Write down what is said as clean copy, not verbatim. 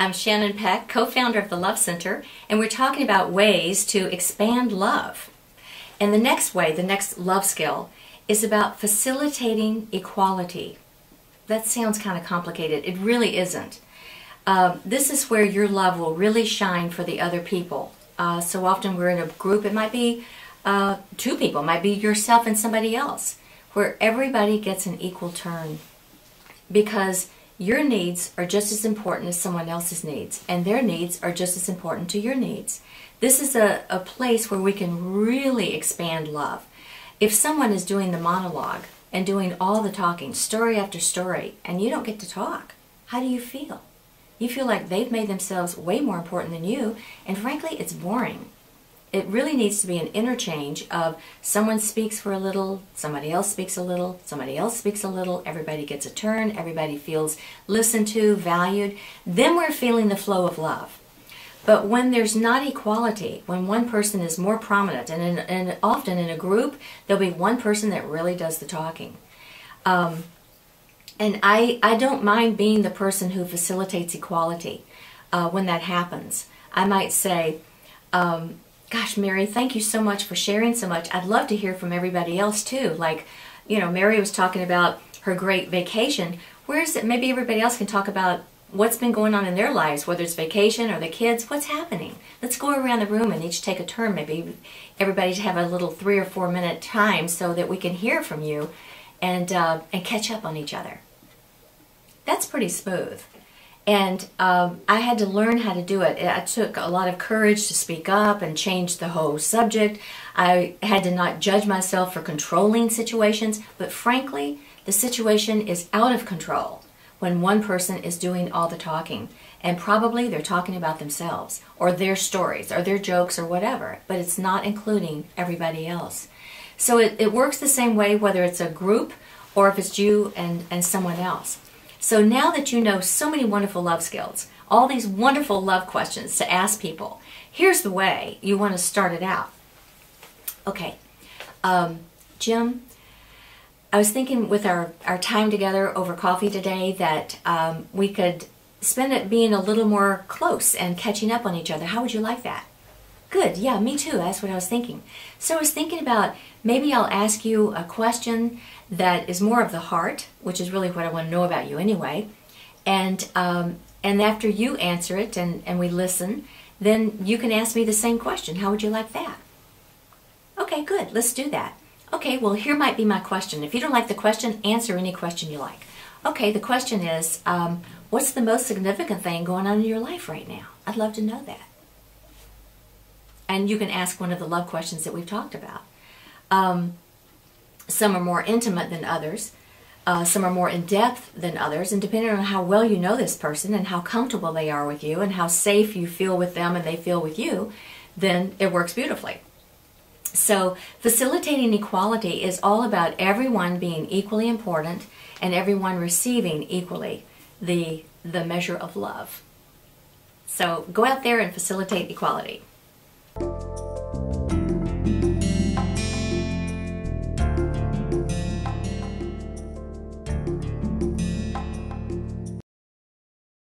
I'm Shannon Peck, co-founder of the Love Center, and we're talking about ways to expand love. And the next way, the next love skill, is about facilitating equality. That sounds kind of complicated. It really isn't. This is where your love will really shine for the other people. So often we're in a group, it might be two people, it might be yourself and somebody else, where everybody gets an equal turn. Because your needs are just as important as someone else's needs, and their needs are just as important to your needs. This is a place where we can really expand love. If someone is doing the monologue and doing all the talking, story after story, and you don't get to talk, how do you feel? You feel like they've made themselves way more important than you, and frankly, it's boring. It really needs to be an interchange of someone speaks for a little, somebody else speaks a little, somebody else speaks a little, everybody gets a turn, everybody feels listened to, valued. Then we're feeling the flow of love. But when there's not equality, when one person is more prominent, and often in a group, there'll be one person that really does the talking. And I don't mind being the person who facilitates equality when that happens. I might say, gosh, Mary, thank you so much for sharing so much. I'd love to hear from everybody else too. Like, you know, Mary was talking about her great vacation. Where's it? Maybe everybody else can talk about what's been going on in their lives, whether it's vacation or the kids. What's happening? Let's go around the room and each take a turn. Maybe everybody have a little 3 or 4 minute time so that we can hear from you and catch up on each other. That's pretty smooth. And I had to learn how to do it. It took a lot of courage to speak up and change the whole subject. I had to not judge myself for controlling situations, but frankly, the situation is out of control when one person is doing all the talking. And probably they're talking about themselves or their stories or their jokes or whatever, but it's not including everybody else. So it works the same way whether it's a group or if it's you and someone else. So now that you know so many wonderful love skills, all these wonderful love questions to ask people, here's the way you want to start it out. Okay, Jim, I was thinking with our time together over coffee today that we could spend it being a little more close and catching up on each other. How would you like that? Good, yeah, me too. That's what I was thinking. So I was thinking about maybe I'll ask you a question that is more of the heart, which is really what I want to know about you anyway. And after you answer it and we listen, then you can ask me the same question. How would you like that? Okay, good. Let's do that. Okay, well, here might be my question. If you don't like the question, answer any question you like. Okay, the question is, what's the most significant thing going on in your life right now? I'd love to know that. And you can ask one of the love questions that we've talked about. Some are more intimate than others. Some are more in-depth than others. And depending on how well you know this person and how comfortable they are with you and how safe you feel with them and they feel with you, then it works beautifully. So facilitating equality is all about everyone being equally important and everyone receiving equally the measure of love. So go out there and facilitate equality.